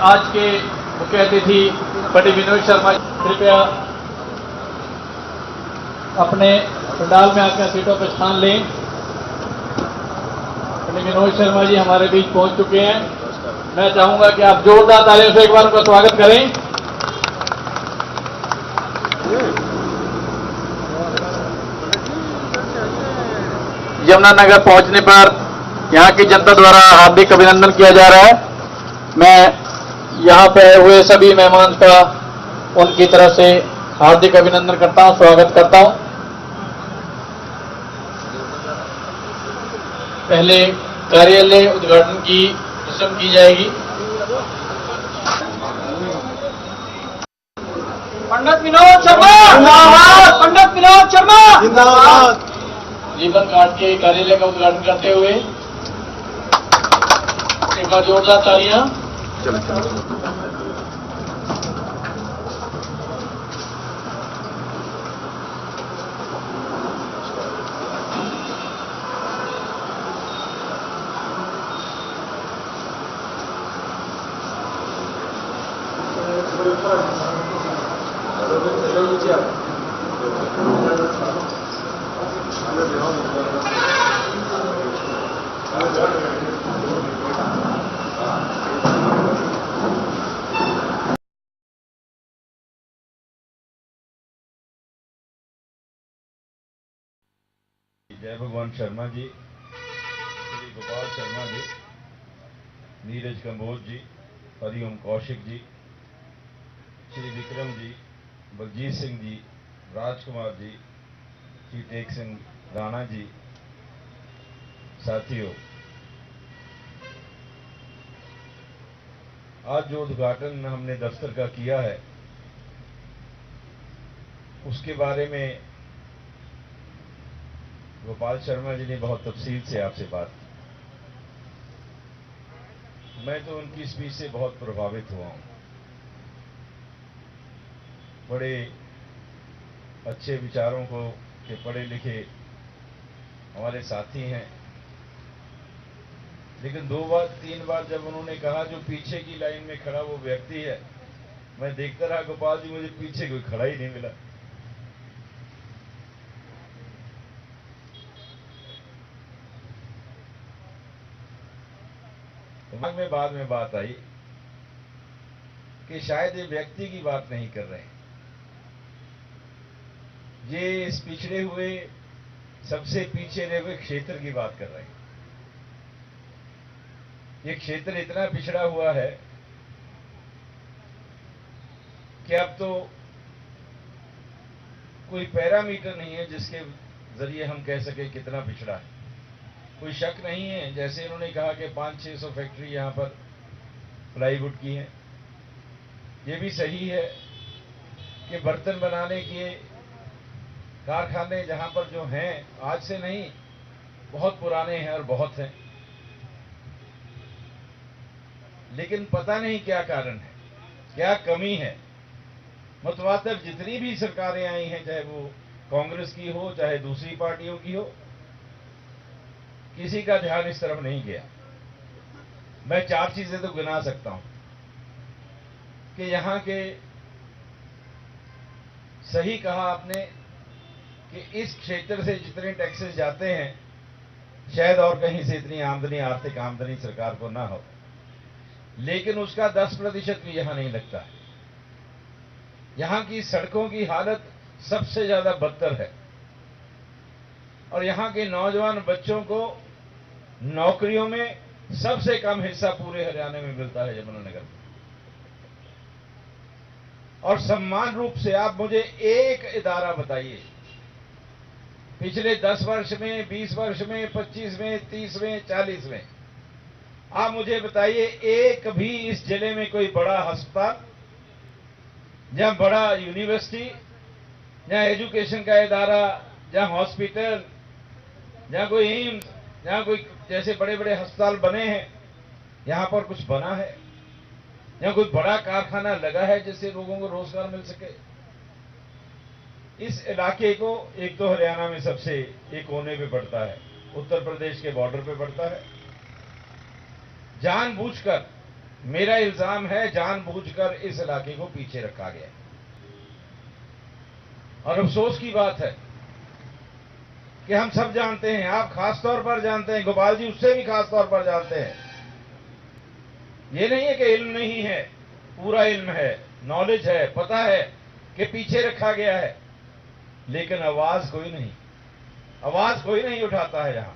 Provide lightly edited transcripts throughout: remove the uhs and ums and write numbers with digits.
आज के मुख्य अतिथि पंडित विनोद शर्मा, कृपया अपने पंडाल में आकर सीटों पर स्थान लें। पंडित विनोद शर्मा जी हमारे बीच पहुंच चुके हैं। मैं चाहूंगा कि आप जोरदार तालियों से एक बार उनका स्वागत करें। यमुनानगर पहुंचने पर यहां की जनता द्वारा हार्दिक अभिनंदन किया जा रहा है। मैं यहां पे आए हुए सभी मेहमान का उनकी तरफ से हार्दिक अभिनंदन करता हूं, स्वागत करता हूं। पहले कार्यालय उद्घाटन की रस्म की जाएगी। पंडित विनोद शर्मा जिंदाबाद, पंडित विनोद शर्मा जिंदाबाद। रिबन काट के कार्यालय का उद्घाटन करते हुए एक बार जोरदार तालियां। जय भगवान शर्मा जी, श्री गोपाल शर्मा जी, नीरज कंबोज जी, हरिओम कौशिक जी, श्री विक्रम जी, बलजीत सिंह जी, राजकुमार जी, श्री टेक सिंह राणा जी। साथियों, आज जो उद्घाटन हमने दफ्तर का किया है उसके बारे में गोपाल शर्मा जी ने बहुत तफसील से आपसे बात की। मैं तो उनकी स्पीच से बहुत प्रभावित हुआ हूं। बड़े अच्छे विचारों को के पढ़े लिखे हमारे साथी हैं, लेकिन 2-3 बार जब उन्होंने कहा जो पीछे की लाइन में खड़ा वो व्यक्ति है, मैं देखता रहा गोपाल जी, मुझे पीछे कोई खड़ा ही नहीं मिला। दिमाग में बाद में बात आई कि शायद ये व्यक्ति की बात नहीं कर रहे हैं, ये इस पिछड़े हुए सबसे पीछे रहे हुए क्षेत्र की बात कर रहे हैं। ये क्षेत्र इतना पिछड़ा हुआ है कि अब तो कोई पैरामीटर नहीं है जिसके जरिए हम कह सके कितना पिछड़ा है। कोई शक नहीं है, जैसे इन्होंने कहा कि 500-600 फैक्ट्री यहां पर प्लाईवुड की हैं। ये भी सही है कि बर्तन बनाने के कारखाने जहां पर जो हैं आज से नहीं, बहुत पुराने हैं और बहुत हैं, लेकिन पता नहीं क्या कारण है, क्या कमी है। मतवातर जितनी भी सरकारें आई हैं, चाहे वो कांग्रेस की हो चाहे दूसरी पार्टियों की हो, किसी का ध्यान इस तरफ नहीं गया। मैं 4 चीजें तो गिना सकता हूं कि यहां के, सही कहा आपने कि इस क्षेत्र से जितने टैक्सेस जाते हैं शायद और कहीं से इतनी आमदनी, आर्थिक आमदनी सरकार को ना हो, लेकिन उसका 10% भी यहां नहीं लगता है। यहां की सड़कों की हालत सबसे ज्यादा बदतर है और यहां के नौजवान बच्चों को नौकरियों में सबसे कम हिस्सा पूरे हरियाणा में मिलता है, यमुनानगर में। और सम्मान रूप से आप मुझे एक इदारा बताइए, पिछले 10 वर्ष में, 20 वर्ष में, 25 में, 30 में, 40 में, आप मुझे बताइए एक भी इस जिले में कोई बड़ा अस्पताल या बड़ा यूनिवर्सिटी या एजुकेशन का इदारा या हॉस्पिटल या कोई एम्स या कोई जैसे बड़े बड़े अस्पताल बने हैं, यहां पर कुछ बना है या कोई बड़ा कारखाना लगा है जिससे लोगों को रोजगार मिल सके। इस इलाके को एक तो हरियाणा में सबसे एक कोने पे पड़ता है, उत्तर प्रदेश के बॉर्डर पे पड़ता है। जानबूझकर मेरा इल्जाम है जानबूझकर इस इलाके को पीछे रखा गया। और अफसोस की बात है कि हम सब जानते हैं, आप खास तौर पर जानते हैं, गोपाल जी उससे भी खास तौर पर जानते हैं। ये नहीं है कि इल्म नहीं है, पूरा इल्म है, नॉलेज है, पता है कि पीछे रखा गया है, लेकिन आवाज कोई नहीं उठाता है। यहां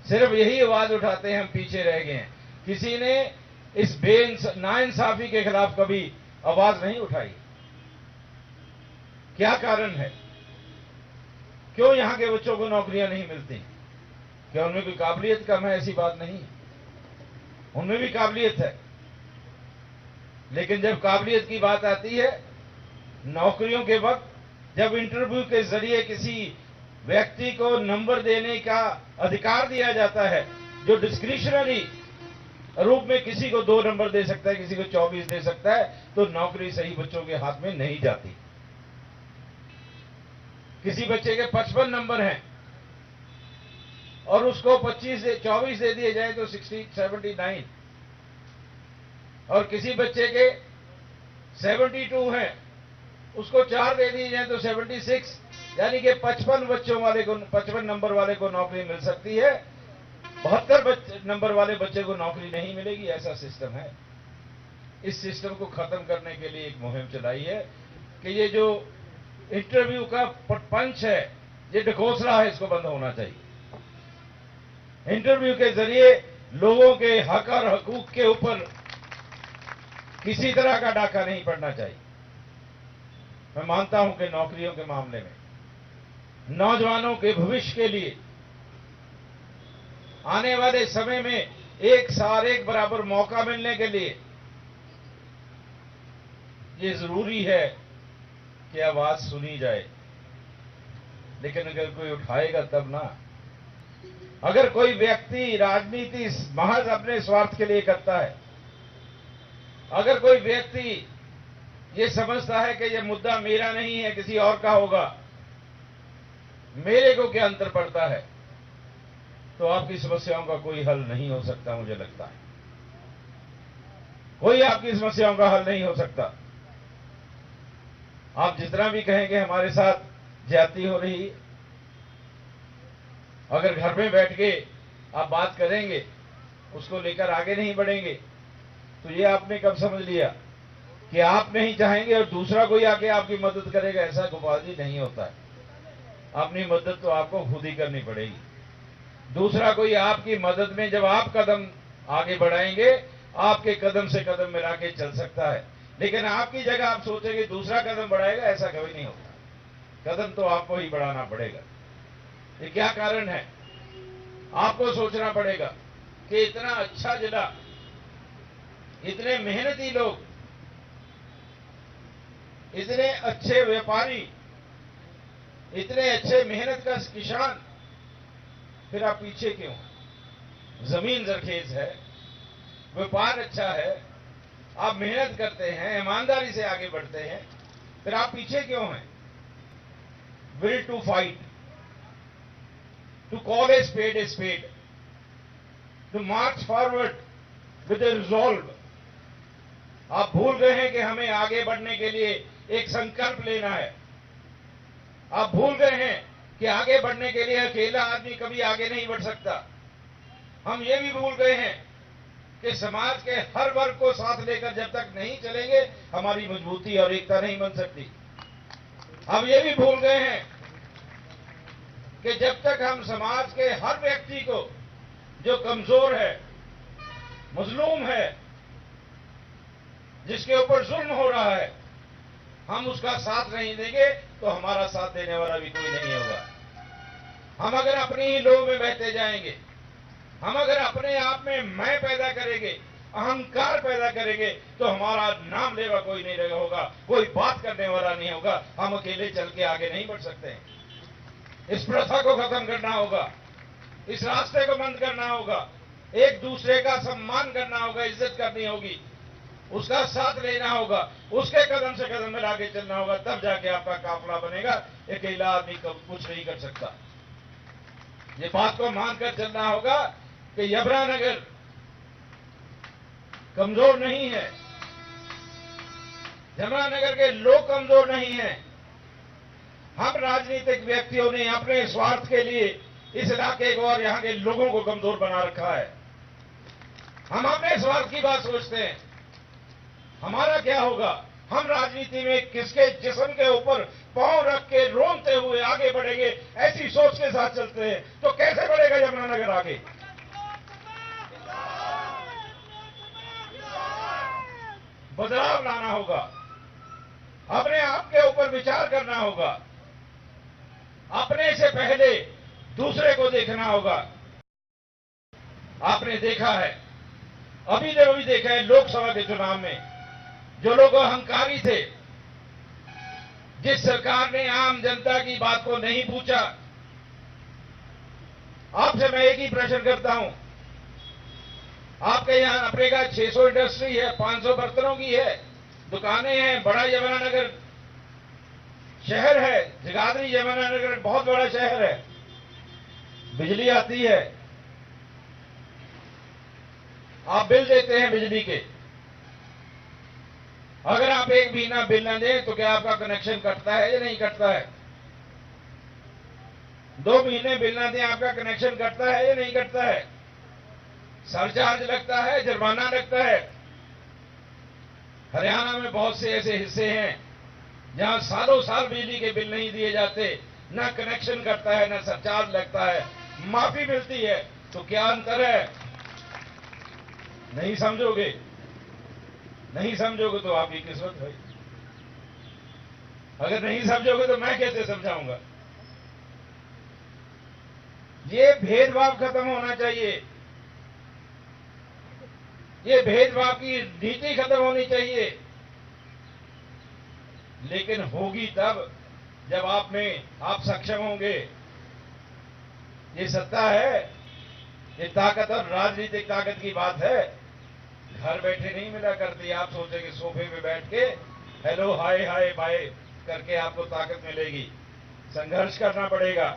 सिर्फ यही आवाज उठाते हैं, हम पीछे रह गए हैं। किसी ने इस नाइंसाफी के खिलाफ कभी आवाज नहीं उठाई। क्या कारण है? क्यों यहां के बच्चों को नौकरियां नहीं मिलती? क्या उनमें कोई काबिलियत कम है? ऐसी बात नहीं है, उनमें भी काबिलियत है। लेकिन जब काबिलियत की बात आती है, नौकरियों के वक्त जब इंटरव्यू के जरिए किसी व्यक्ति को नंबर देने का अधिकार दिया जाता है, जो डिस्क्रिशनरी रूप में किसी को 2 नंबर दे सकता है, किसी को 24 दे सकता है, तो नौकरी सही बच्चों के हाथ में नहीं जाती। किसी बच्चे के 55 नंबर हैं और उसको 24 दे दिए जाए तो 79, और किसी बच्चे के 72 हैं, उसको 4 दे दिए जाए तो 76, यानी कि 55 नंबर वाले को नौकरी मिल सकती है, 72 नंबर वाले बच्चे को नौकरी नहीं मिलेगी। ऐसा सिस्टम है। इस सिस्टम को खत्म करने के लिए एक मुहिम चलाई है कि ये जो इंटरव्यू का पंच है, ये ढकोसला है, इसको बंद होना चाहिए। इंटरव्यू के जरिए लोगों के हक और हकूक के ऊपर किसी तरह का डाका नहीं पड़ना चाहिए। मैं मानता हूं कि नौकरियों के मामले में नौजवानों के भविष्य के लिए आने वाले समय में एक सार एक बराबर मौका मिलने के लिए ये जरूरी है कि आवाज सुनी जाए। लेकिन अगर कोई उठाएगा तब ना। अगर कोई व्यक्ति राजनीति महज अपने स्वार्थ के लिए करता है, अगर कोई व्यक्ति ये समझता है कि ये मुद्दा मेरा नहीं है, किसी और का होगा, मेरे को क्या अंतर पड़ता है, तो आपकी समस्याओं का कोई हल नहीं हो सकता। मुझे लगता है कोई आपकी समस्याओं का हल नहीं हो सकता। आप जितना भी कहेंगे हमारे साथ ज्यादती हो रही, अगर घर में बैठ के आप बात करेंगे, उसको लेकर आगे नहीं बढ़ेंगे, तो ये आपने कब समझ लिया कि आप नहीं चाहेंगे और दूसरा कोई आके आपकी मदद करेगा? ऐसा गोपाल जी नहीं होता है। अपनी मदद तो आपको खुद ही करनी पड़ेगी। दूसरा कोई आपकी मदद में जब आप कदम आगे बढ़ाएंगे, आपके कदम से कदम मिला के चल सकता है। लेकिन आपकी जगह आप सोचेंगे दूसरा कदम बढ़ाएगा, ऐसा कभी नहीं होता। कदम तो आपको ही बढ़ाना पड़ेगा। ये क्या कारण है? आपको सोचना पड़ेगा कि इतना अच्छा जिला, इतने मेहनती लोग, इतने अच्छे व्यापारी, इतने अच्छे मेहनत का किसान, फिर आप पीछे क्यों? जमीन जरखेज है, व्यापार अच्छा है, आप मेहनत करते हैं, ईमानदारी से आगे बढ़ते हैं, फिर आप पीछे क्यों हैं? Will to fight, to call a spade, to march forward with a resolve. आप भूल गए हैं कि हमें आगे बढ़ने के लिए एक संकल्प लेना है। आप भूल गए हैं कि आगे बढ़ने के लिए अकेला आदमी कभी आगे नहीं बढ़ सकता। हम ये भी भूल गए हैं कि समाज के हर वर्ग को साथ लेकर जब तक नहीं चलेंगे, हमारी मजबूती और एकता नहीं बन सकती। हम ये भी भूल गए हैं कि जब तक हम समाज के हर व्यक्ति को जो कमजोर है, मजलूम है, जिसके ऊपर जुल्म हो रहा है, हम उसका साथ नहीं देंगे तो हमारा साथ देने वाला भी कोई नहीं होगा। हम अगर अपनी ही लोभ में बहते जाएंगे, हम अगर अपने आप में मैं पैदा करेंगे, अहंकार पैदा करेंगे, तो हमारा नाम लेवा कोई नहीं रहेगा होगा, कोई बात करने वाला नहीं होगा। हम अकेले चल के आगे नहीं बढ़ सकते हैं। इस प्रथा को खत्म करना होगा, इस रास्ते को बंद करना होगा, एक दूसरे का सम्मान करना होगा, इज्जत करनी होगी, उसका साथ लेना होगा, उसके कदम से कदम मिला के चलना होगा, तब जाके आपका काफिला बनेगा। अकेला आदमी कुछ नहीं कर सकता। ये बात को मानकर चलना होगा कि यमुना नगर कमजोर नहीं है, जमुनानगर के लोग कमजोर नहीं हैं। हम राजनीतिक व्यक्तियों ने अपने स्वार्थ के लिए इस इलाके को और यहां के लोगों को कमजोर बना रखा है। हम अपने स्वार्थ की बात सोचते हैं, हमारा क्या होगा। हम राजनीति में किसके जिस्म के ऊपर पांव रख के रोनते हुए आगे बढ़ेंगे, ऐसी सोच के साथ चलते हैं तो कैसे बढ़ेगा यमुनानगर आगे। बदलाव लाना होगा, अपने आप के ऊपर विचार करना होगा, अपने से पहले दूसरे को देखना होगा। आपने देखा है, अभी देखा है लोकसभा के चुनाव में जो लोग अहंकारी थे, जिस सरकार ने आम जनता की बात को नहीं पूछा। आपसे मैं एक ही प्रश्न करता हूं, आपके यहां अपने का 600 इंडस्ट्री है, 500 बर्तनों की है, दुकानें हैं, बड़ा यमुनानगर शहर है, जगाधरी यमुनानगर बहुत बड़ा शहर है, बिजली आती है, आप बिल देते हैं बिजली के। अगर आप एक महीना बिल न दें तो क्या आपका कनेक्शन कटता है या नहीं कटता है? 2 महीने बिल न दें आपका कनेक्शन कटता है या नहीं कटता है? सरचार्ज लगता है, जुर्माना लगता है। हरियाणा में बहुत से ऐसे हिस्से हैं जहां सालों साल बिजली के बिल नहीं दिए जाते, ना कनेक्शन कटता है, ना सरचार्ज लगता है, माफी मिलती है। तो क्या अंतर है? नहीं समझोगे, नहीं समझोगे तो आपकी किस्मत भाई। अगर नहीं समझोगे तो मैं कैसे समझाऊंगा। ये भेदभाव खत्म होना चाहिए, ये भेदभाव की नीति खत्म होनी चाहिए। लेकिन होगी तब जब आप सक्षम होंगे। ये सत्ता है, ये ताकत और राजनीतिक ताकत की बात है, घर बैठे नहीं मिला करती। आप सोचेंगे सोफे पे बैठ के हेलो हाय हाय बाय करके आपको ताकत मिलेगी। संघर्ष करना पड़ेगा।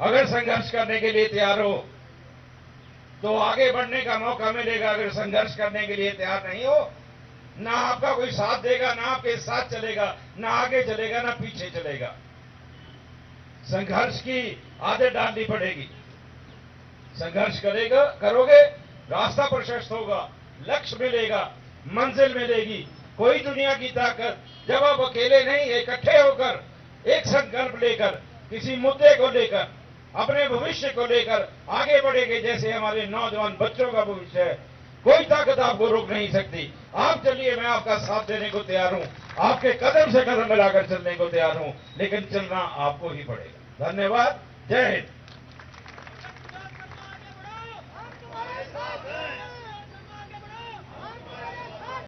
अगर संघर्ष करने के लिए तैयार हो तो आगे बढ़ने का मौका मिलेगा। अगर संघर्ष करने के लिए तैयार नहीं हो, ना आपका कोई साथ देगा, ना आपके साथ चलेगा, ना आगे चलेगा, ना पीछे चलेगा। संघर्ष की आदत डालनी पड़ेगी। संघर्ष करोगे, रास्ता प्रशस्त होगा, लक्ष्य मिलेगा, मंजिल मिलेगी। कोई दुनिया की ताकत जब आप अकेले नहीं, इकट्ठे होकर एक संकल्प लेकर, किसी मुद्दे को लेकर, अपने भविष्य को लेकर आगे बढ़ेंगे, जैसे हमारे नौजवान बच्चों का भविष्य है, कोई ताकत आपको रोक नहीं सकती। आप चलिए, मैं आपका साथ देने को तैयार हूं, आपके कदम से कदम मिलाकर चलने को तैयार हूं, लेकिन चलना आपको ही पड़ेगा। धन्यवाद, जय हिंद।